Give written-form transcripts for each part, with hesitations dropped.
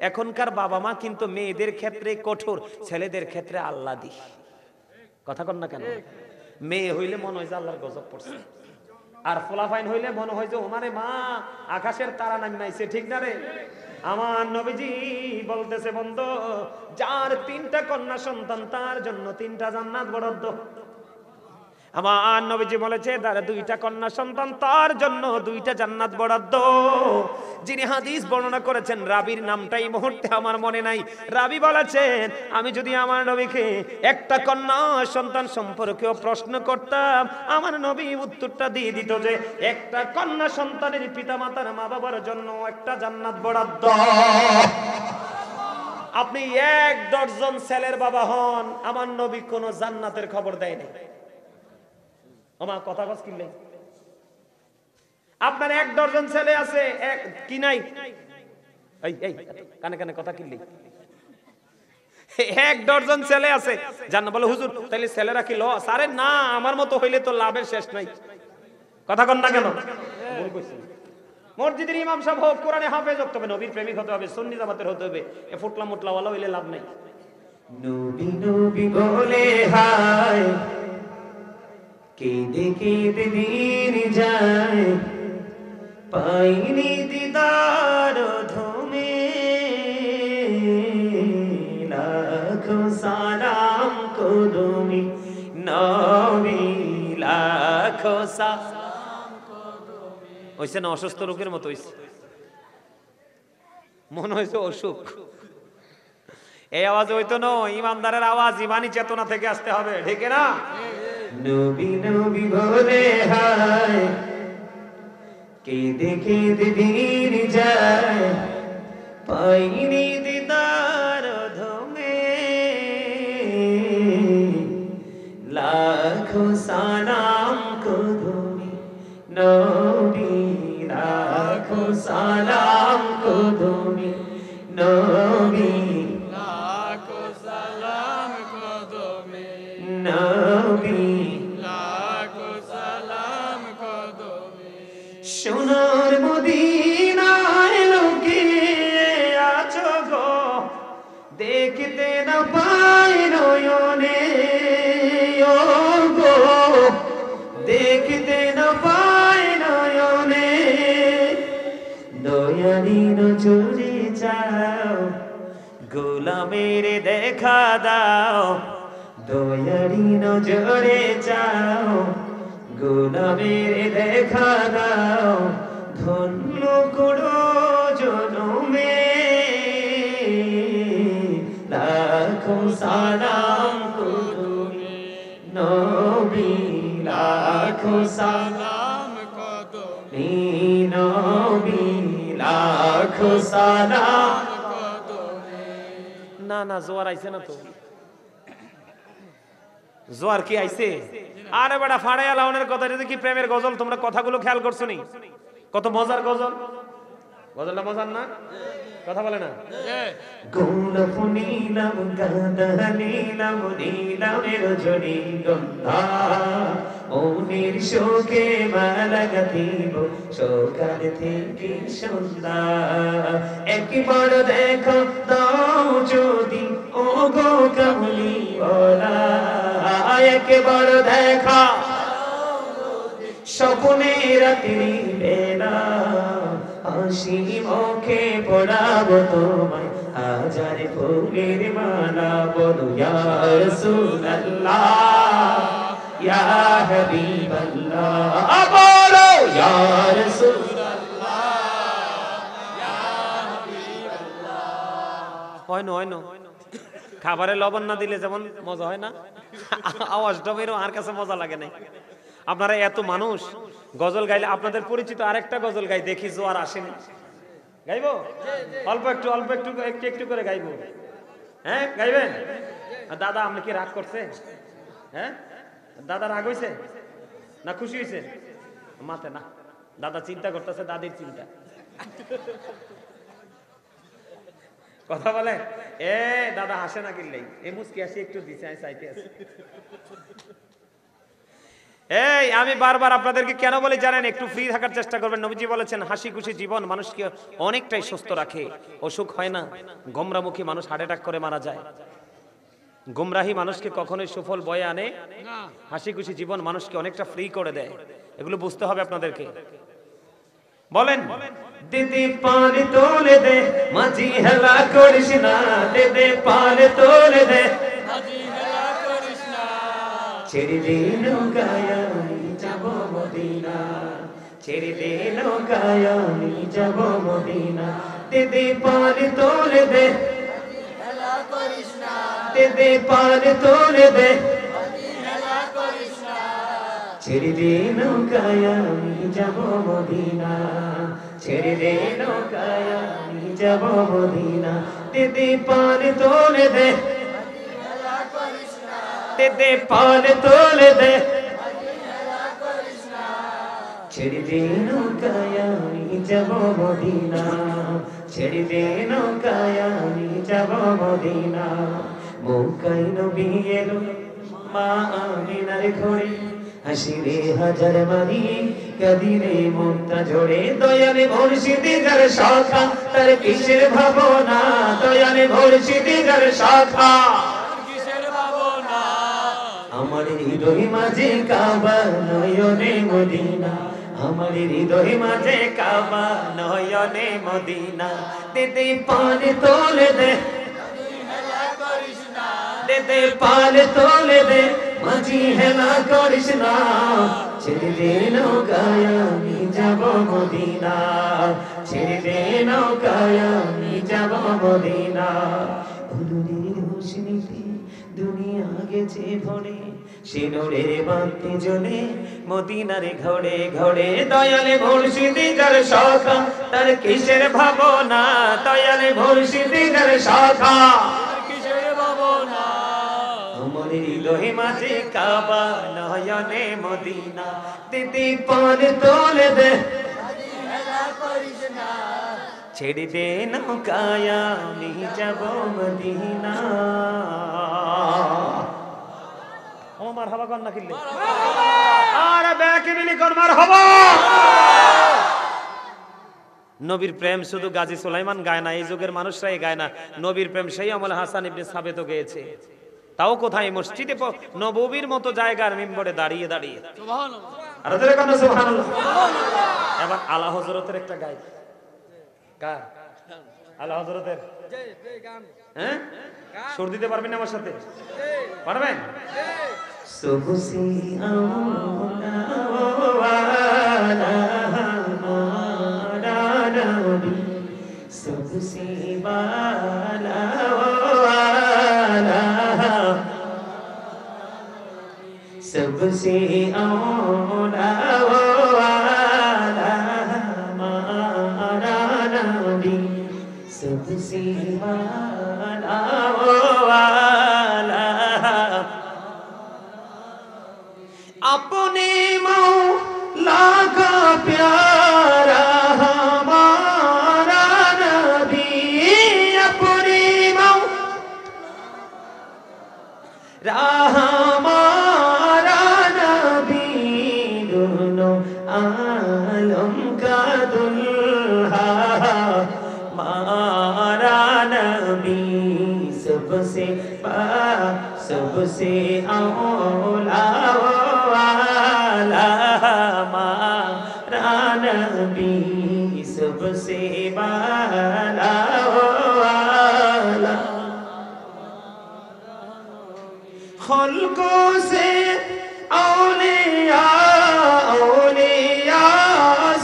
এখনকার বাবা মা কিন্তু মেয়েদের ক্ষেত্রে কঠোর, ছেলেদের ক্ষেত্রে আল্লাদি। কথা কন না কেন? মেয়ে হইলে মনে হয় যে আল্লাহর গজব পড়ছে, আর ফলাফাইন হইলে মনে হয় যে ওমারে মা আকাশের তারা নামাইছে। ঠিক না রে? আমার নবীজি বলতেছে, বন্ধু, যার 3টা কন্যা সন্তান তার জন্য 3টা জান্নাত বরাদ্দ। আমার নবীজি বলেছে, যার 2টা কন্যা সন্তান তার জন্য 2টা জান্নাত বরাদ্দ। যিনি হাদিস বর্ণনা করেছেন, রাবির নামটা এই মুহূর্তে আমার মনে নাই। রাবি বলেছেন, আমি যদি আমার নবীকে একটা কন্যা সন্তান সম্পর্কেও প্রশ্ন করতাম, আমার নবী উত্তরটা দিয়ে দিত যে একটা কন্যা সন্তানের পিতামাতার মা বাবার জন্য একটা জান্নাত বরাদ্দ। আপনি 1 ডজন ছেলের বাবা হন, আমার নবী কোন জান্নাতের খবর দেয়নি। আমার কথা কস কিনলে আপনার 1 ডজন ছেলে আছে, কি নাই? এই কানে কানে কথা কিনলে 1 ডজন ছেলে আছে, জান্নাত। বলে হুজুর তাহলে ছেলেরা কি লস? আরে না, আমার মতো হইলে তো লাভের শেষ নাই। কথা কন না কেন? ভুল কইছি। মসজিদের ইমাম সাহেব হোক, কোরআনে হাফেজ হতে হবে, নবীর প্রেমিক হতে হবে, সুন্নি জামাতের হতে হবে। এ ফুটলা মুটলা ওয়ালা হইলে লাভ নাই। নবী নবী বলে হায়, কেঁদে কেঁদে দিন যায়, পাইনি দিদার ধমে, লাখো সালাম কদমি নবী, লাখো সালাম কদমি। হইছে না? অসুস্থ রোগের মতো হইছে, মনে হয়েছে অসুখ। এই আওয়াজ হইতো না, ইমানদারের আওয়াজ ইমানি চেতনা থেকে আসতে হবে। ঠিক না? নবী নবী বলে হায়, কেঁদে কেঁদে দিন যায়, পাইনি দিদার ধমে, লাখো সালাম কদমি নবী, লাখো সালাম কদমি নবী, লাখো সালাম কদমি নবী, লাখো সালাম কদমি। সোনার মদিনায় লুকিয়ে আছো গো, দেখতে না পাই নয়নে, ও গো দেখতে না পাই নয়নে, দয়ালি নজরে চাও, গোলামের দেখা দাও, দয়ালি নজরে চাও, গোলামের দেখা দাও, ধন্য করো জনমে, লাখো সালাম কদমি নবী, লাখো সালাম কদমি নবী, লাখো সালাম কদমি। না না, জোয়ার আইছে না তো? জোয়ার কি আইছে? আরে বেটা ফাড়াইয়া লাউনের কথা, যদি কি প্রেমের গজল, তোমরা কথাগুলো খেয়াল করছো নি? কত মজার গজল। গজলটা মজার না? কথা বলে না? গোলাপ নীলাম গাঁদা নীলাম নীলামের রজনীগন্ধা, মনের শোকে মালা গাঁথিব সকাল থেকে সন্ধ্যা, একবার দেখো দাও যদি ও গো কামলিওয়ালা, একবার দেখা স্বপ্নে রাত্রি বেলা, হাসি মুখে পড়াবো তোমায় হাজার ফুলের মালা, বলো ইয়া রাসূলুল্লাহ ইয়া হাবিবাল্লাহ, বলো ইয়া রাসূলুল্লাহ ইয়া হাবিবাল্লাহ। হয় না, হয় না। খাবারে লবণ না দিলে যেমন মজা হয় না, আওয়াজটা বেরো আর কাছে মজা লাগে না। আপনারা এত মানুষ গজল গাইলে, আপনাদের পরিচিত আরেকটা গজল গাই, দেখি জোয়ার আসেনি। গাইবো? অল্প একটু অল্প একটু একটু একটু করে গাইবো। হ্যাঁ গাইবেন? দাদা আপনি কি রাগ করছে? হ্যাঁ দাদা রাগ হইছে না খুশি হইছে? মাতে না, দাদা চিন্তা করতেছে, দাদির চিন্তা। কথা বলে এ দাদা হাসে না কিনলেই, এ মুসকি আসি একটু দিছে, আমি চাইতে আছি। এই আমি বারবার আপনাদেরকে কেন বলি জানেন, একটু ফ্রি থাকার চেষ্টা করবেন। নবীজি বলেছেন হাসি খুশি জীবন মানুষকে অনেকটাই সুস্থ রাখে, অসুখ হয় না। গোমরামুখী মানুষ হার্ট অ্যাটাক করে মারা যায়। গুমরাহি মানুষকে কখনোই সুফল বয়ে আনে না। হাসি খুশি জীবন মানুষকে অনেকটা ফ্রি করে দেয়। এগুলো বুঝতে হবে আপনাদেরকে। বলেন দিদি পানি তোলে দে মাঝি হেলা করিস না, দিদি পানি তোলে দে মাঝি হেলা করিস না, ছেড়ে দে নৌকায় আমি যাব মদিনা, ছেড়ে দে নৌকায় আমি যাব মদিনা, দিদি পানি তোলে দে মাঝি হেলা করিস না, দিদি পানি তোলে দে মাঝি হেলা করিস না, ছেড়ে দে নৌকায় আমি যাব মদিনা, ছেড়ে দে নৌকায় আমি যাব মদিনা, দিদি পানি তোলে দে দিদি পানি তোলে দে, ছেড়ে দে নৌকায় আমি যাব মদিনা, ছেড়ে দে নৌকায় আমি যাব মদিনা, মৌকায় নবী এলো মা আমিনার ঘরে, হাসিরে হাজার বাড়ি কাদিরে মনটা ঝরে, দয়ালে মুর্শিদি যার শাখা তার কিসের ভাবনা, দয়ালে মুর্শিদি যার শাখা কিসের ভাবনা, আমার হৃদয় মাঝে কাবা নয়নে মদিনা, আমার হৃদয় মাঝে কাবা নয়নে মদিনা, দিদি পানি তোলে দে দে পানি তোলে দে মাঝি হেলা করিস না, ছেড়ে দে নৌকায় আমি যাব মদিনা, ছেড়ে দে নৌকায় আমি যাব মদিনা, হুজুরের রোশনীতে দুনিয়া গেছে ভরে, সিঁদুরের বাতি জ্বলে মদিনার ঘরে ঘরে, দয়ালে মুর্শিদি যার শাখা তার কিসের ভাবনা, দয়ালে মুর্শিদি যার শাখা কিসের ভাবনা, আমার হৃদয় মাঝে কাবা নয়নে মদিনা, দিদি পানি তোলে দে ছেড়ে দে নৌকায় আমি যাব মদিনা। ও মারহাবা কর না কিল্লে, আরে ব্যাকে মিলি কর মারহাবা। নবীর প্রেম শুধু গাজী সুলাইমান গায় না, এই যুগের মানুষরাই গায় না। নবীর প্রেম সেই আমল হাসান ইবনে সাবিতও গেয়েছে। তাও কোথায়? মসজিদে নববীর মতো জায়গার মিম্বরে দাঁড়িয়ে দাঁড়িয়ে। সুবহানাল্লাহ, আর জোরে কোন সুবহানাল্লাহ। এবার আলা হযরতের একটা গায়, কার? আলা হযরতের গান। হ্যাঁ, সুর দিতে পারবেন আমার সাথে? পারবেন? সুবসি আওলা ওয়ালা মারানবি, সুবসি বালা ওয়ালা, সুবসি আওলা ওয়ালা মারানবি, সুবসি বালা ওয়ালা, अपने मौला का प्यारा हमारा नबी, अपने मौला हमारा नबी, दोनों आलम का दुल्हा हमारा नबी, सबसे सबसे औला वाला हमारा नबी, सबसे बाला वाला, खल्कों से औलिया औलिया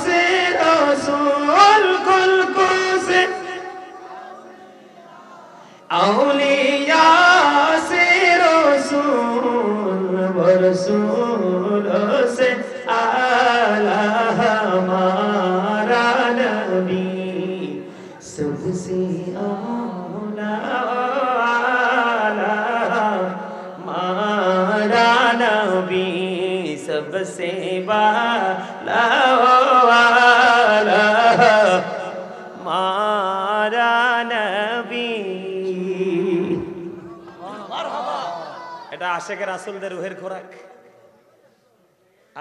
से रसूल, खल्कों से औलिया से रसूल, रसूल से आला हमारा नबी, सबसे औला हमारा नबी, सबसे बाला वाला हमारा नबी। এটা আশেকের রাসূলদের রূহের খোরাক।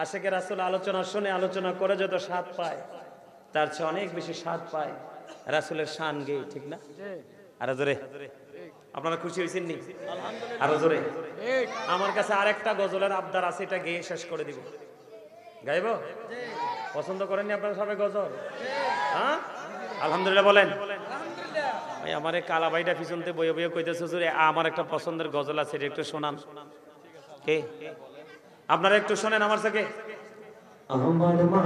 আশেকে রাসূল আলোচনা শুনে আলোচনা করে যত স্বাদ পায় তার চেয়ে অনেক বেশি স্বাদ পায় রাসূলের শান গেয়ে, ঠিক না? আরো জোরে, আপনারা খুশি হয়েছেন নি? আরো জোরে। আমার কাছে আরেকটা গজলের আবদার আছে, এটা গেয়ে শেষ করে দিব। গাইব? পছন্দ করেননি আপনারা সবাই গজল? হ্যাঁ, আলহামদুলিল্লাহ বলেন। ভাই আমার এই কালা ভাইটা পিছনতে বইয়ে বইয়ে কইতেছে হুজুর আমার একটা পছন্দের গজল আছে, এটা একটু শোনান। কে? আপনারা একটু শোনেন আমার থেকে। আমার মা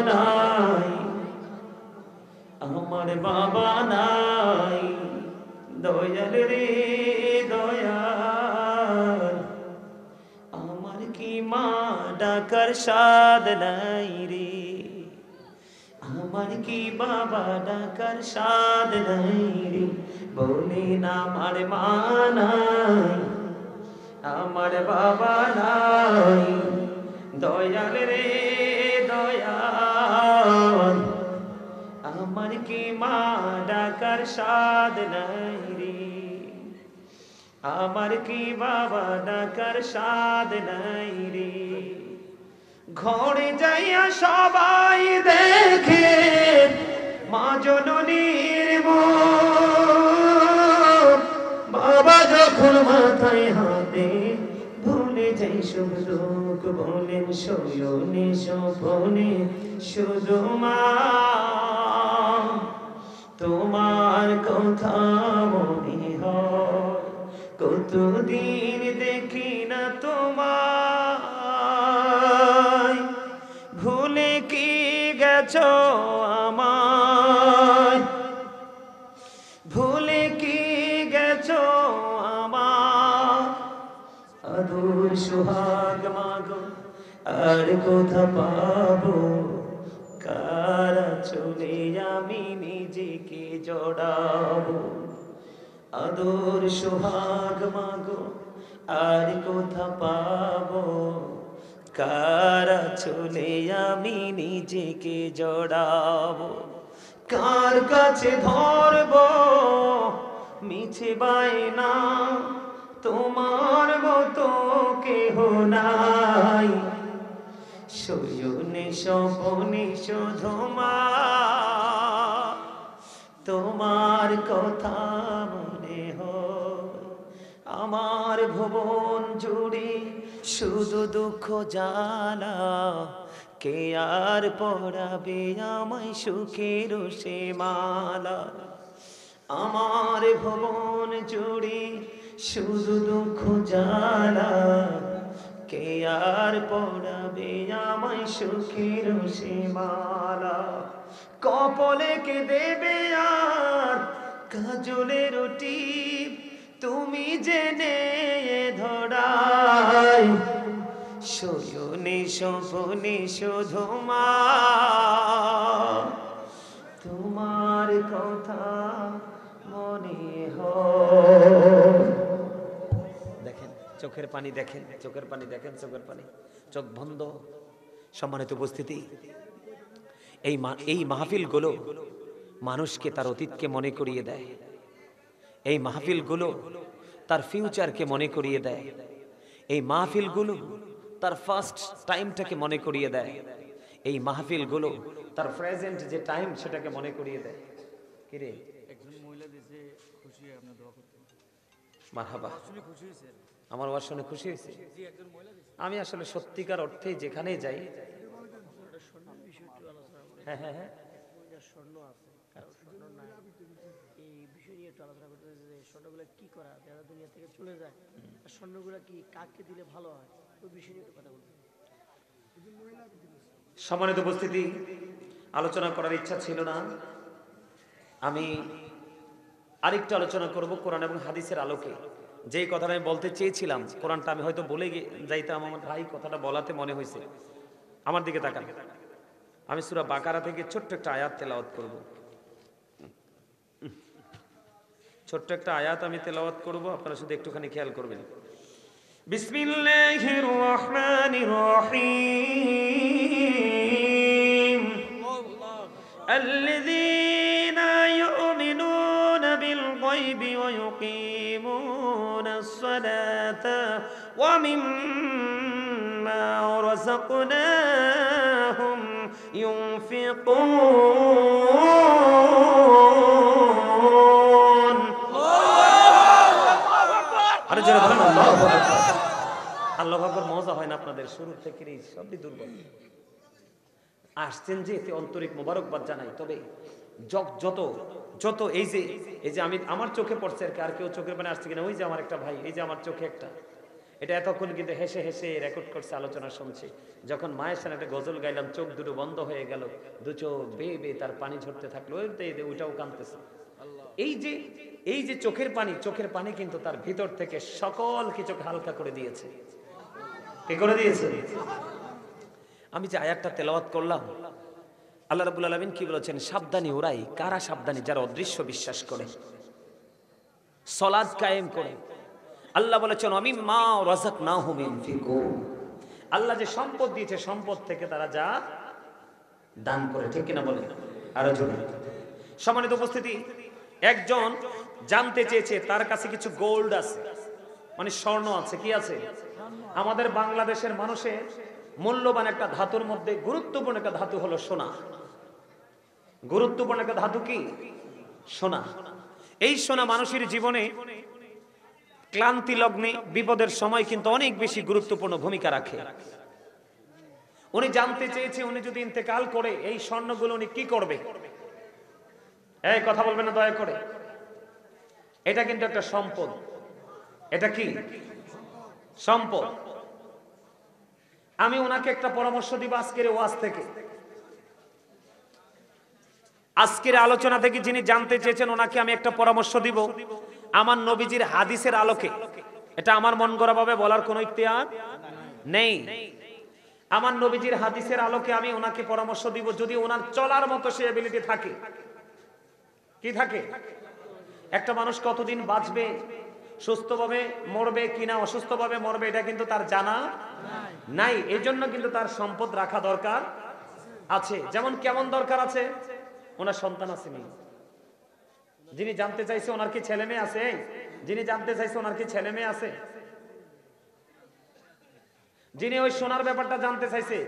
নাই, আমার বাবা নাই, দয়াল রে দয়াল, আমার কি মা ডাকার স্বাদ নাই রে, আমার কি বাবা ডাকার স্বাদ নাই রে, বলেন আমার মা নাই, আমার বাবা নাই, দয়াল রে দয়াল, আমার কি মা ডাকার স্বাদ নাই রে, আমার কি বাবা ডাকার স্বাদ নাই রে, ঘরে যাইয়া সবাই দেখে মা জননীর মুখ, বাবা যখন মাথায় হাতে ভুলে যাই সব দুঃখ, বলেন শয়নে স্বপনে শুধু মা তোমার কথা মনে হয়, কতদিন দেখি না তোমায়, ভুলে কি গেছো আমায়, ভুলে কি গেছো আমায়, আদর সোহাগ মাগো আর কোথা পাবো, কারা চলে আমি নিজেকে জড়াবো, আদর সোহাগ মাগো আর কোথা পাবো, কারা চলে আমি নিজেকে জড়াবো, কার কাছে ধরবো মিছে বায়না, তোমার মতো কেহ নাই, শয়নে স্বপনে শুধু মা তোমার কথা মনে হয়, আমার ভুবন জুড়ে শুধু দুঃখ জ্বালা, কে আর পড়াবে আমায় সুখের সে মালা, আমার ভুবন জুড়ে শুধু দুঃখ জ্বালা, কে আর পড়াবে আমায় সুখের সে মালা, কপালে কে দেবে আর কাজলের টিপ, তুমি জেনে ধরাই, শয়নে স্বপনে শুধু মা তোমার কথা মনে হয়। দেখেন চোখের পানি, দেখেন চোখের পানি, দেখেন চোখের পানি, চোখ বন্ধ। সম্মানিত উপস্থিতি, এই মাহফিলগুলো মানুষকে তার অতীতকে মনে করিয়ে দেয়, এই মাহফিলগুলো তার ফিউচারকে মনে করিয়ে দেয়, এই মাহফিলগুলো তার ফার্স্ট টাইমটাকে মনে করিয়ে দেয়, এই মাহফিলগুলো তার প্রেজেন্ট যে টাইম সেটাকে মনে করিয়ে দেয়। কি রে একজন মহিলা দিয়েছে খুশি হয়ে আপনার দোয়া করতে। মারহাবা, আসলে খুশি হয়েছে? আমার ওয়াজ শুনে খুশি হয়েছে। জি, একজন মহিলা দিয়েছে। আমি আসলে সত্যিকার অর্থেই যেখানেই যাই, স্বর্ণের বিষয়ে একটু আলোচনা করি। হ্যাঁ হ্যাঁ হ্যাঁ, স্বর্ণ আছে, স্বর্ণ নাই, এই বিষয় নিয়ে একটু আলোচনা করতে চাইছি যে স্বর্ণগুলো কি করা, যারা দুনিয়া থেকে চলে যায় আর স্বর্ণগুলো কি কাকে দিলে ভালো হয়, ওই বিষয় নিয়ে একটু কথা বলতে। সম্মানিত উপস্থিতি, আলোচনা করার ইচ্ছা ছিল না, আমি আরেকটু আলোচনা করব কোরআন এবং হাদিসের আলোকে। যেই কথাটা আমি বলতে চেয়েছিলাম, কোরআনটা আমি হয়তো বলে যাইতাম, আমার ভাই কথাটা বলাতে মনে হয়েছে। আমার দিকে তাকান, আমি সূরা বাকারা থেকে ছোট্ট একটা আয়াত তেলাওয়াত করব। ছোট্ট একটা আয়াত আমি তেলাওয়াত করব, আপনারা শুধু একটুখানি খেয়াল করবেন। বিসমিল্লাহির রহমানির রহিম, الذين يؤمنون بالغيب الغيب ويقيمون الصلاة ومما رزقناهم ينفقون আরে যারা বলেন আল্লাহু আকবার আল্লাহু আকবার মজা হয় না আপনাদের শুরু থেকে এই সবই দুর্বল আসছেন যে এতে আন্তরিক মোবারকবাদ জানাই তবে যত যত এই যে আমি আমার চোখে পড়ছে আর কেউ চোখের পানি আসছে কিনা ওই যে আমার একটা ভাই এই যে আমার চোখে একটা এটা এতক্ষণ কিন্তু হেসে হেসে রেকর্ড করছে আলোচনা শুনছে যখন মায়ের সামনে একটা গজল গাইলাম চোখ দুটো বন্ধ হয়ে গেল দু চোখ বেয়ে বেয়ে তার পানি ঝরতে থাকলো ওইটাও কাঁদতেছে এই যে চোখের পানি কিন্তু তার ভিতর থেকে সকল কিছুকে হালকা করে দিয়েছে কে করে দিয়েছে আমি যে আয়াতটা তেলাওয়াত করলাম আল্লাহ রাব্বুল আলামিন কি বলেছেন সাবধানী ওরাই কারা সাবধানী যারা অদৃশ্য বিশ্বাস করে সালাত কায়েম করে আল্লাহ বলেছেন আমিম্মা রাযাকনাহুম ইনফিকুন আল্লাহ যে সম্পদ দিয়েছে সম্পদ থেকে তারা যা দান করে ঠিক কিনা বলেন আরো জোরে সম্মানিত উপস্থিতি একজন জানতে চেয়েছে তার কাছে কিছু গোল্ড আছে মানে স্বর্ণ আছে কি আছে আমাদের বাংলাদেশের মানুষের মূল্যবান একটা ধাতুর মধ্যে গুরুত্বপূর্ণ একটা ধাতু হলো সোনা গুরুত্বপূর্ণ একটা ধাতু কি সোনা এই সোনা মানুষের জীবনে ক্লান্তি লগ্নে বিপদের সময় কিন্তু অনেক বেশি গুরুত্বপূর্ণ ভূমিকা রাখে উনি জানতে চেয়েছে উনি যদি ইন্তেকাল করে এই স্বর্ণগুলো উনি কি করবে এই কথা বলবেন না দয়া করে এটা কিন্তু একটা সম্পদ এটা কি সম্পদ আমি ওনাকে একটা পরামর্শ দিব আজকের ওয়াজ থেকে আজকের আলোচনা থেকে যিনি জানতে চেয়েছেন ওনাকে আমি একটা পরামর্শ দিব আমার নবীজির হাদিসের আলোকে এটা আমার মন গড়া ভাবে বলার কোনো ইখতিয়ার নেই আমার নবীজির হাদিসের আলোকে আমি ওনাকে পরামর্শ দিব যদি ওনার চলার মতো সে এবিলিটি থাকে কি থাকে একটা মানুষ কতদিন বাঁচবে সুস্থভাবে মরবে কিনা অসুস্থভাবে মরবে এটা কিন্তু তার জানা নাই এজন্য কিন্তু তার সম্পদ রাখা দরকার আছে যেমন কেমন দরকার আছে ওনার সন্তান আছে নি যিনি জানতে চাইছে ওনার কি ছেলে মেয়ে আছে যিনি জানতে চাইছে ওনার কি ছেলে মেয়ে আছে যিনি ওই সোনার ব্যাপারটা জানতে চাইছে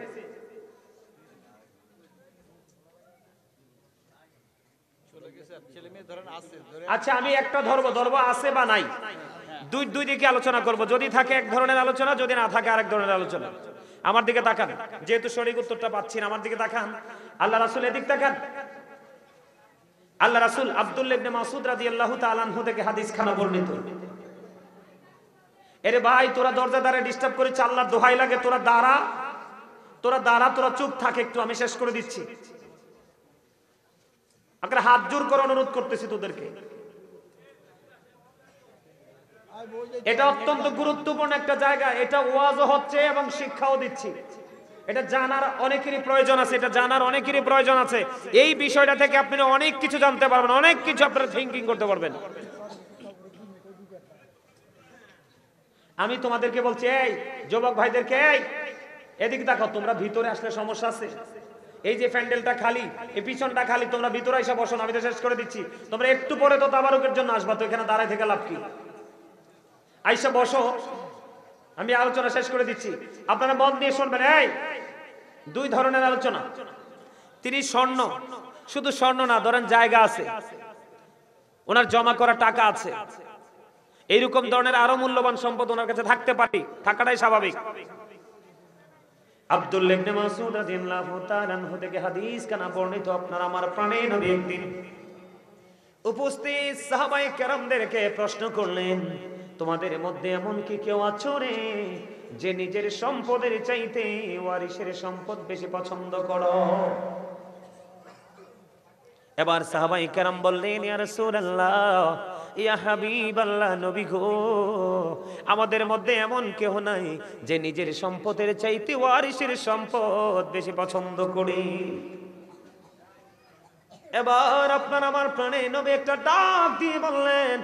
আচ্ছা আমি একটা ধরবো আছে বা নাই দুই দিকে আলোচনা করব যদি থাকে এক ধরনের আলোচনা যদি না থাকে আরেক ধরনের আলোচনা আমার দিকে তাকান যেহেতু সঠিক উত্তরটা পাচ্ছি না আমার দিকে তাকান আল্লাহ রাসূল এদিক তাকান আল্লাহ রাসূল আব্দুল্লাহ ইবনে মাসউদ রাদিয়াল্লাহু তাআলা আনহু থেকে হাদিস খানা বর্ণিত এরে ভাই তোরা দরজাদারে ডিস্টার্ব করিস আল্লাহর দোহাই লাগে তোরা দাঁড়া তোরা চুপ থাক একটু আমি শেষ করে দিচ্ছি আপনারা হাত জোর করে অনুরোধ করতেছি তোদেরকে এটা অত্যন্ত গুরুত্বপূর্ণ একটা জায়গা এটা ওয়াজও হচ্ছে এবং শিক্ষাও দিচ্ছি এটা জানার অনেকেরই প্রয়োজন আছে এই বিষয়টা থেকে আপনারা অনেক কিছু জানতে পারবেন অনেক কিছু আপনারা থিংকিং করতে পারবেন আমি তোমাদেরকে বলছি এই যুবক ভাইদেরকে এই এদিকে দেখো তোমরা ভিতরে আসলে সমস্যা আছে এই যে প্যান্ডেলটা খালি এই পিছনটা খালি তোমরা ভিতরে এসে বসো আমি তো শেষ করে দিচ্ছি তোমরা একটু পরে তো তাবারুকের জন্য আসবা তো এখানে দাঁড়ায় থেকে লাভ কি আইসা বসো আমি আলোচনা শেষ করে দিচ্ছি আপনারা মন দিয়ে শুনবেন এই দুই ধরনের আলোচনা তিনি স্বর্ণ শুধু স্বর্ণ না ধরেন জায়গা আছে ওনার জমা করা টাকা আছে এইরকম ধরনের আরো মূল্যবান সম্পদ ওনার কাছে থাকতে পারে থাকাটাই স্বাভাবিক আব্দুল্লাহ ইবনে মাসউদ রাদিয়াল্লাহু তাআলা আনহু থেকে হাদিস কানা বর্ণিত আপনার আমার প্রাণের নবী একদিন উপস্থিত সাহাবায়ে কেরামদেরকে প্রশ্ন করলেন তোমাদের মধ্যে এমন কি কেউ আছো রে যে নিজের সম্পদের চাইতে ওয়ারিসের সম্পদ বেশি পছন্দ করো এবার সাহাবায়ে কেরাম বললেন ইয়া রাসূলুল্লাহ ইয়া হাবিবাল্লাহ নবী গো আমাদের মধ্যে এমন কেউ নাই যে নিজের সম্পদের চাইতে ওয়ারিসের সম্পদ বেশি পছন্দ করে এবার আপনার আমার প্রাণে নবী একটা ডাক দিয়ে বললেন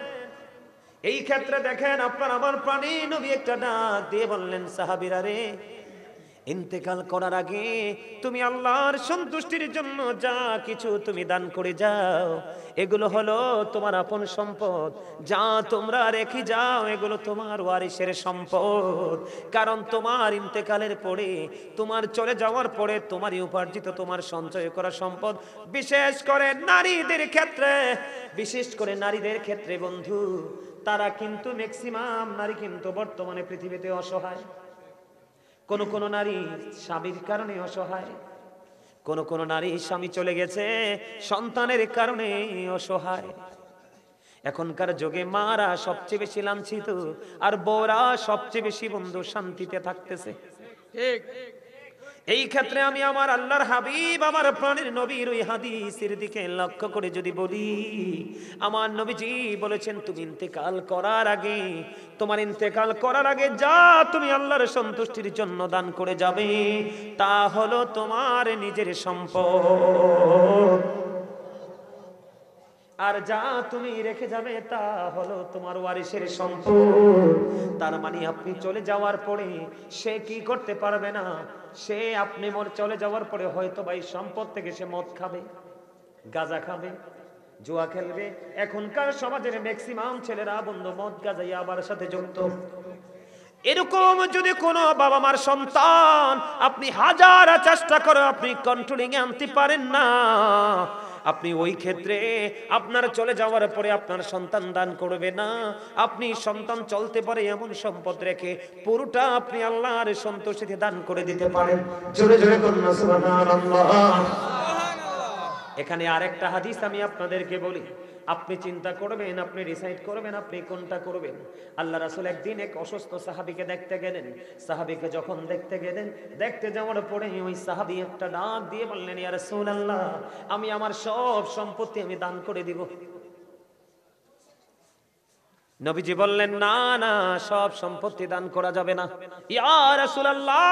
এই ক্ষেত্রে দেখেন আপনার আমার প্রাণে নবী একটা ডাক দিয়ে বললেন সাহাবীরা রে ইন্তেকাল করার আগে তুমি আল্লাহর সন্তুষ্টির জন্য যা কিছু তুমি দান করে যাও, এগুলো হলো তোমার আপন সম্পদ। যা তোমরা রেখে যাও এগুলো তোমার ওয়ারিসের সম্পদ। কারণ তোমার ইন্তেকালের পরে, তোমার চলে যাওয়ার পরে তোমারই উপার্জিত, তোমার সঞ্চয় করা সম্পদ, বিশেষ করে নারীদের ক্ষেত্রে, বিশেষ করে নারীদের ক্ষেত্রে বন্ধু, তারা কিন্তু ম্যাক্সিমাম নারী কিন্তু বর্তমানে পৃথিবীতে অসহায়। কোন কোন নারী স্বামীর কারণে অসহায়, কোন কোন নারী স্বামী চলে গেছে সন্তানের কারণে অসহায়। এখনকার যুগে মারা সবচেয়ে বেশি লাঞ্ছিত, আর বউরা সবচেয়ে বেশি বন্ধু শান্তিতে থাকতেছে। ঠিক। এই ক্ষেত্রে আমি আমার আল্লাহর হাবিব, আমার প্রাণের নবীর ওই হাদিসের দিকে লক্ষ্য করে যদি বলি, আমার নবীজি বলেছেন তুমি ইন্তেকাল করার আগে, তোমার ইন্তেকাল করার আগে যা তুমি আল্লাহর সন্তুষ্টির জন্য দান করে যাবে তা হলো তোমার নিজের সম্পদ, আর যা তুমি রেখে যাবে তা হলো তোমার ওয়ারিসের সম্পদ। তার মানে আপনি চলে যাওয়ার পরে সে কি করতে পারবে না, সে আপনি চলে যাওয়ার পরে হয়তো ভাই সম্পদ থেকে সে মদ খাবে, গাঁজা খাবে, জুয়া খেলবে। এখনকার সমাজের ম্যাক্সিমাম ছেলেরা বন্ধু মদ গাঁজা ইয়াবার সাথে যুক্ত। এরকম যদি কোনো বাবা মার সন্তান আপনি হাজার চেষ্টা করে আপনি কন্ট্রোলিং এ আনতে পারেন না, আপনি ওই ক্ষেত্রে আপনার চলে যাওয়ার পরে আপনার সন্তান দান করবে না। আপনি সন্তান চলতে পারে এমন সম্পদ রেখে পুরোটা আপনি আল্লাহর সন্তুষ্টিতে দান করে দিতে পারেন। জোরে জোরে বলুন সুবহানাল্লাহ। এখানে আরেকটা হাদিস আমি আপনাদেরকে বলি, আপনি চিন্তা করবেন, আপনি ডিসাইড করবেন আপনি কোনটা করবেন। আল্লাহ রাসূল একদিন এক অসুস্থ সাহাবীকে দেখতে গেলেন। সাহাবীকে যখন দেখতে গেলেন, দেখতে যাওয়ার পরে ওই সাহাবী একটা ডাক দিয়ে বললেন, ইয়া রাসূলুল্লাহ, আমি আমার সব সম্পত্তি আমি দান করে দিব। নবীজি বললেন, না না, সব সম্পত্তি দান করা যাবে না। ইয়া রাসূলুল্লাহ,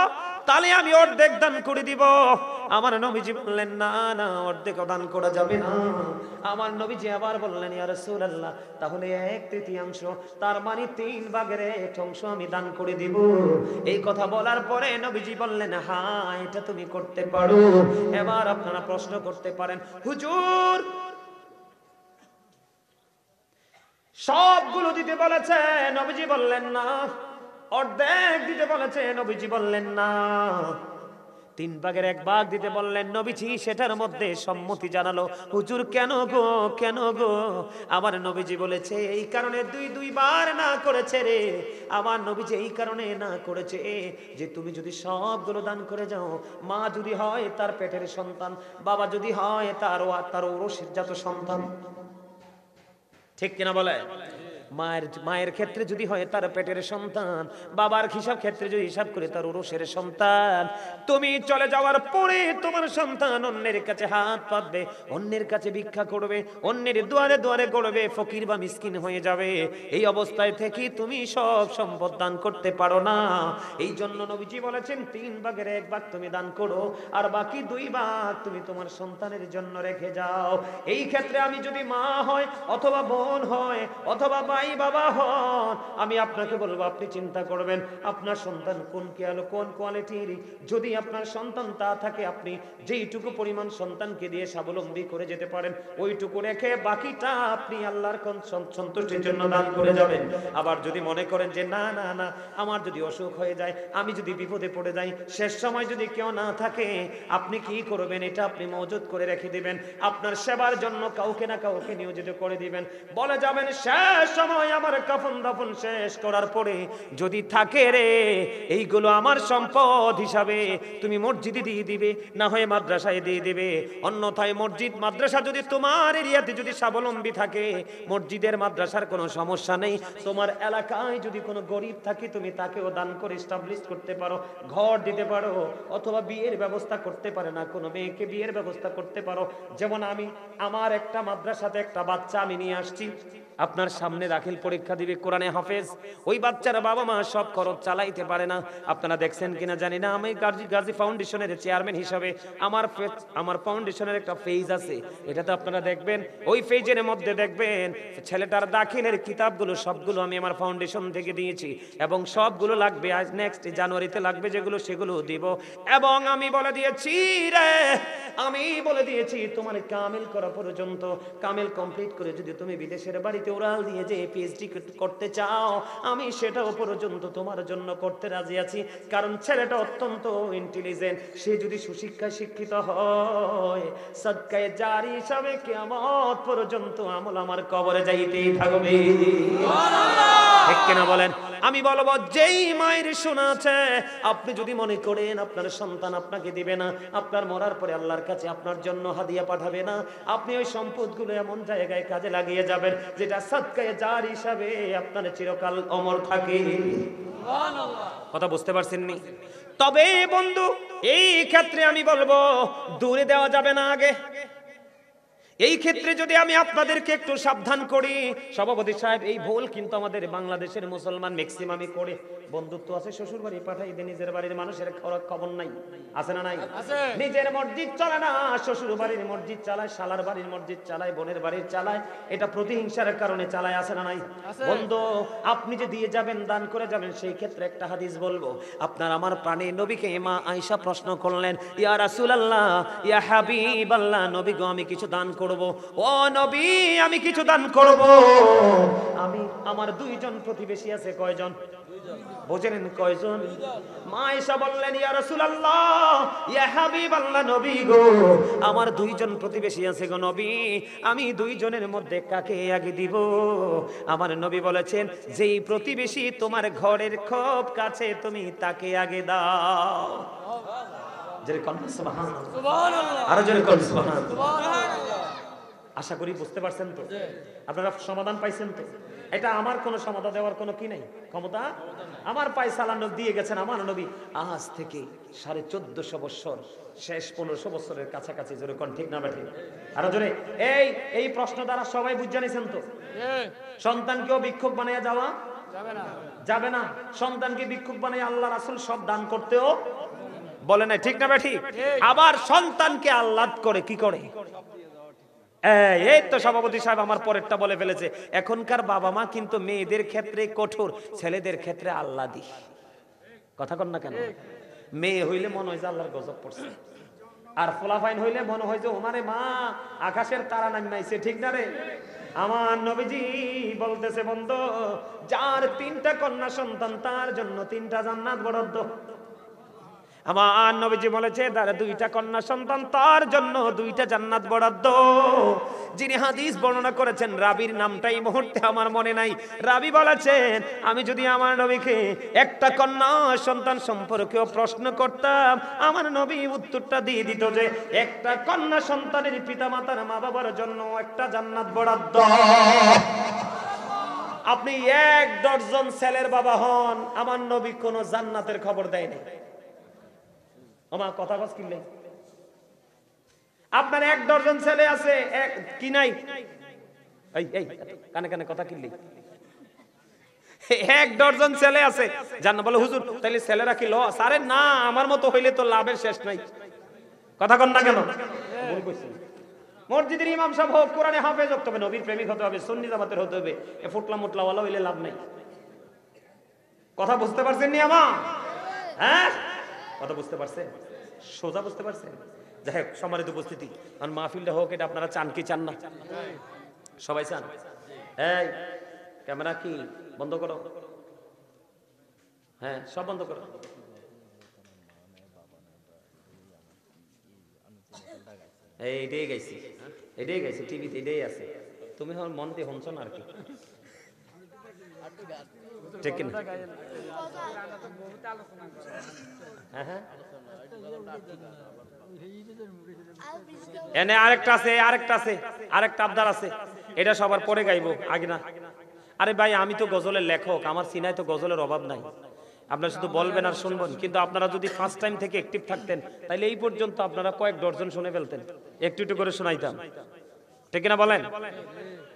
তাহলে আমি অর্ধেক দান করে দিব। আমার নবীজি বললেন, না না, অর্ধেক দান করা যাবে না। আমার নবীজি আবার বললেন, ইয়া রাসূলুল্লাহ, তাহলে 1/3, তার মানে 3 ভাগের 1 অংশ আমি দান করে দিব। এই কথা বলার পরে নবীজি বললেন, হ্যাঁ, এটা তুমি করতে পারো। এবার আপনারা প্রশ্ন করতে পারেন, হুজুর সবগুলো দিতে বলেছে, নবীজি বললেন না। অর্ধেক দিতে বলেছে, নবীজি বললেন না। 3 ভাগের 1 ভাগ দিতে বললেন, নবীজি সেটার মধ্যে সম্মতি জানালো। হুজুর কেন গো, কেন গো? আমার নবীজি বলেছে এই কারণে 2 বার না করেছে রে। আমার নবীজি এই কারণে না করেছে যে তুমি যদি সবগুলো দান করে যাও, মা যদি হয় তার পেটের সন্তান, বাবা যদি হয় তার ঔরসজাত সন্তান, ঠিক কিনা বলে? মায়ের ক্ষেত্রে যদি হয় তার পেটের সন্তান, বাবার হিসাব ক্ষেত্রে যদি হিসাব করে তার ঔরসের সন্তান, তুমি চলে যাওয়ার পরে তোমার সন্তান অন্যের কাছে হাত পাতবে, অন্যের কাছে ভিক্ষা করবে, অন্যের দুয়ারে দুয়ারে গড়বে, ফকির বা মিসকিন হয়ে যাবে। এই অবস্থায় থেকে তুমি সব সম্পদ দান করতে পারো না। এই জন্য নবীজি বলেছেন 3 ভাগের 1 ভাগ তুমি দান করো, আর বাকি 2 ভাগ তুমি তোমার সন্তানের জন্য রেখে যাও। এই ক্ষেত্রে আমি যদি মা হয় অথবা বোন হয় অথবা ভাই বাবা হন, আমি আপনাকে বলবো আপনি চিন্তা করবেন আপনার সন্তান কোন কোয়ালিটির। যদি আপনার সন্তান তা থাকে, আপনি যেইটুকু পরিমাণ সন্তানকে দিয়ে স্বাবলম্বী করে যেতে পারেন ওইটুকু রেখে বাকিটা আপনি আল্লাহর সন্তুষ্টির জন্য দান করে যাবেন। আবার যদি মনে করেন যে না না না, আমার যদি অসুখ হয়ে যায়, আমি যদি বিপদে পড়ে যাই, শেষ সময় যদি কেউ না থাকে, আপনি কি করবেন? এটা আপনি মজুদ করে রেখে দিবেন। আপনার সেবার জন্য কাউকে না কাউকে নিয়োজিত করে দিবেন। বলে যাবেন শেষ সময় আমার কাফন দাফন শেষ করার পরে যদি থাকে রে, এইগুলো আমার সম্পদ হিসাবে তুমি মসজিদে দিয়ে দিবে, না হয় মাদ্রাসায় দিয়ে দিবে। অন্যথায় মসজিদ মাদ্রাসা যদি তোমার এরিয়াতে যদি স্বাবলম্বী থাকে, মসজিদের মাদ্রাসার কোনো সমস্যা নেই। তোমার এলাকায় যদি কোনো গরিব থাকে, তুমি তাকেও দান করে এস্টাবলিশ করতে পারো, ঘর দিতে পারো, অথবা বিয়ের ব্যবস্থা করতে পারে না কোনো মেয়েকে বিয়ের ব্যবস্থা করতে পারো। যেমন আমি আমার একটা মাদ্রাসাতে একটা বাচ্চা আমি নিয়ে আসছি, আপনার সামনে দাখিল পরীক্ষা দিবে, কোরআনে হাফেজ, ওই বাচ্চার বাবা মা সব খরচ চালাইতে পারে না। আপনারা দেখছেন কিনা জানি না, আমি গাজী ফাউন্ডেশনের চেয়ারম্যান হিসাবে আমার ফাউন্ডেশনের একটা পেজ আছে, এটাতে আপনারা দেখবেন, ওই পেজের মধ্যে দেখবেন ছেলেটার দাখিলের কিতাবগুলো সবগুলো আমি আমার ফাউন্ডেশন থেকে দিয়েছি, এবং সবগুলো লাগবে আজ নেক্সট জানুয়ারিতে লাগবে যেগুলো সেগুলো দিব। এবং আমি বলে দিয়েছি তোমার কামিল করা পর্যন্ত, কামিল কমপ্লিট করে যদি তুমি বিদেশের বাড়িতে ওরাল দিয়ে যে পিএইচডি করতে চাও, আমি সেটাও পর্যন্ত তোমার জন্য করতে রাজি আছি। কারণ ছেলেটা অত্যন্ত ইন্টেলিজেন্ট, সে যদি সুশিক্ষায় শিক্ষিত হয়, সাদকায়ে জারি হিসাবে কিয়ামত পর্যন্ত আমল আমার কবরে যাইতেই থাকবে। ঠিক কিনা বলেন? আমি বলবো, যেই মায়ের শোনাছে, আপনি যদি মনে করেন আপনার সন্তান আপনাকে দিবে না, আপনার মরার পরে আল্লাহর কাছে আপনার জন্য হাদিয়া পাঠাবে না, আপনি ওই সম্পদগুলো এমন জায়গায় কাজে লাগিয়ে যাবেন যেটা সাদকায়ে জারি হিসাবে আপনার চিরকাল অমর থাকে। কথা বুঝতে পারছেন নি? তবে বন্ধু, এই ক্ষেত্রে আমি বলবো দূরে দেওয়া যাবে না আগে। এই ক্ষেত্রে যদি আমি আপনাদেরকে একটু সাবধান করি, সভাপতি সাহেব, এই ভুল কিন্তু আমাদের বাংলাদেশের মুসলমান ম্যাক্সিমামই করে। বন্ধুত্ব আছে, শ্বশুর বাড়ি পাঠাই দিয়ে নিজের বাড়ির মানুষের খবর নাই, আছে না নাই? নিজের মসজিদ চলে না, শ্বশুর বাড়ির মসজিদ চালায়, শালার বাড়ির মসজিদ চালায়, বোনের বাড়ির চালায়, এটা প্রতিহিংসার কারণে চালায়, আছে না নাই? বন্ধু, আপনি যে দিয়ে যাবেন, দান করে যাবেন, সেই ক্ষেত্রে একটা হাদিস বলবো। আপনার আমার প্রাণের নবীকে মা আয়েশা প্রশ্ন করলেন, ইয়া রাসূলুল্লাহ, ইয়া হাবিবাল্লাহ, নবী গো, আমি কিছু দান করব। ও নবী, আমি কিছু দান করব। আমি আমার দুইজন প্রতিবেশী আছে। কয়জন? বুঝেন কয়জন? মা আয়েশা বললেন, ইয়া রাসূলুল্লাহ, ইয়া হাবিবাল্লাহ, নবী গো, আমার দুইজন প্রতিবেশী আছে গো নবী, আমি দুইজনের মধ্যে কাকে আগে দিব? আমার নবী বলেছেন, যেই প্রতিবেশী তোমার ঘরের খুব কাছে, তুমি তাকে আগে দাও। জোরে কোন সুবহানাল্লাহ, সুবহানাল্লাহ, আরো জোরে কোন সুবহানাল্লাহ, সুবহানাল্লাহ। আশা করি বুঝতে পারছেন তো, আপনারা সমাধান পাইছেন তো। এটা আমার কোনো সমাধান দেওয়ার কোনো কি নাই, ক্ষমতা আমার পায়সালা দিয়ে গেছেন আমার নবী আজ থেকে 1450 বছর, শেষ 1500 বছরের কাছাকাছি। জোরে কোন ঠিক না বেঠিক? আরো জোরে। এই প্রশ্ন দ্বারা সবাই বুঝে নিছেন তো, সন্তানকেও ভিক্ষুক বানিয়ে যাওয়া যাবে না। সন্তানকে ভিক্ষুক বানিয়ে আল্লাহ রাসূল সব দান করতেও বলে না, ঠিক না বেঠিক? আবার সন্তানকে আহ্লাদ করে কি করে? এই তো সভাপতি সাহেব আমার পরেরটা বলে ফেলেছে। এখনকার বাবা মা কিন্তু মেয়েদের ক্ষেত্রে কঠোর, ছেলেদের ক্ষেত্রে আহ্লাদি। কথা কন না কেন? মেয়ে হইলে মনে হয় যে আল্লাহর গজব পড়ছে, আর ফলাফাইন হইলে মনে হয় যে ওমারে মা আকাশের তারা নামাইছে। ঠিক না রে? আমার নবীজি বলতেছে, বন্ধু, যার 3টা কন্যা সন্তান, তার জন্য 3টা জান্নাত বরাদ্দ। আমার নবীজি বলেছে, যার 2টা কন্যা সন্তান, তার জন্য 2টা জান্নাত বরাদ্দ। যিনি হাদিস বর্ণনা করেছেন, রাবির নামটা এই মুহূর্তে আমার মনে নাই, রাবি বলেছেন, আমি যদি আমার নবীকে একটা কন্যা সন্তান সম্পর্কেও প্রশ্ন করতাম, আমার নবী উত্তরটা দিয়ে দিত যে একটা কন্যা সন্তানের পিতামাতার মা বাবার জন্য একটা জান্নাত বরাদ্দ। আপনি 1 ডজন ছেলের বাবা হন, আমার নবী কোনো জান্নাতের খবর দেয়নি। আমার কথা কস কিনলে, আপনার 1 ডজন ছেলে আছে, কি নাই? এই কানে কানে কথা কিনলি, 1 ডজন ছেলে আছে, জান্নাত। বলে হুজুর, তাইলে ছেলেরা কি লস? আরে না, আমার মতো হইলে তো লাভের শেষ নাই। কথা কন না কেন? ভুল কইছি। মসজিদের ইমাম সাহেব হোক, কোরআনে হাফেজ হতে হবে, নবীর প্রেমিক হতে হবে, সুন্নি জামাতের হতে হবে, এ ফুটলা মুটলা ওয়ালা হইলে লাভ নাই। কথা বুঝতে পারছেন নি আমা? হ্যাঁ, কথা বুঝতে পারছেন? সোজা বুঝতে পারছেন? যাই হোক, সম্মানিত উপস্থিতি, আর মাহফিলটা হোক, এটা আপনারা চান কি চান না? সবাই চান? এই ক্যামেরা কি বন্ধ করো, হ্যাঁ সব বন্ধ করো। এইটাই গাইছি, এটাই গাইছি, টিভিতে এটাই আছে, তুমি আমার মন দিয়ে শুনছো না আর কি, ঠিক কিনা? হ্যাঁ হ্যাঁ, এনে আরেকটা আছে, আরেকটা আবদার আছে, এটা সবার পরে গাইবো, আগে না। আরে ভাই, আমি তো গজলের লেখক, আমার সিনায় তো গজলের অভাব নাই, আপনারা শুধু বলবেন আর শুনবেন। কিন্তু আপনারা যদি ফার্স্ট টাইম থেকে অ্যাক্টিভ থাকতেন, তাহলে এই পর্যন্ত আপনারা কয়েক ডজন শুনে ফেলতেন, একটু একটু করে শোনাইতাম, ঠিক কিনা বলেন?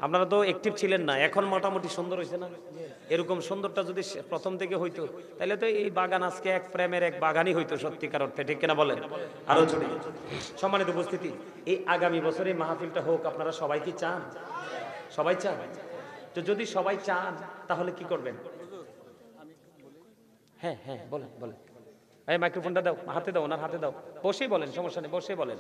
আপনারা তো অ্যাক্টিভ ছিলেন না, এখন মোটামুটি সুন্দর হয়েছে না? এরকম সুন্দরটা যদি প্রথম থেকে হইতো তাহলে তো এই বাগান আজকে এক প্রেমের এক বাগানই হইতো সত্যিকার অর্থে, ঠিক কিনা বলেন? আরো ছোট সম্মানিত উপস্থিতি, এই আগামী বছরে এই মাহফিলটা হোক, আপনারা সবাই কি চান? সবাই চান? তো যদি সবাই চান তাহলে কি করবেন? হ্যাঁ হ্যাঁ বলেন বলেন, এই মাইক্রোফোনটা দাও, হাতে দাও, ওনার হাতে দাও, বসেই বলেন, সমস্যা নেই, বসে বলেন।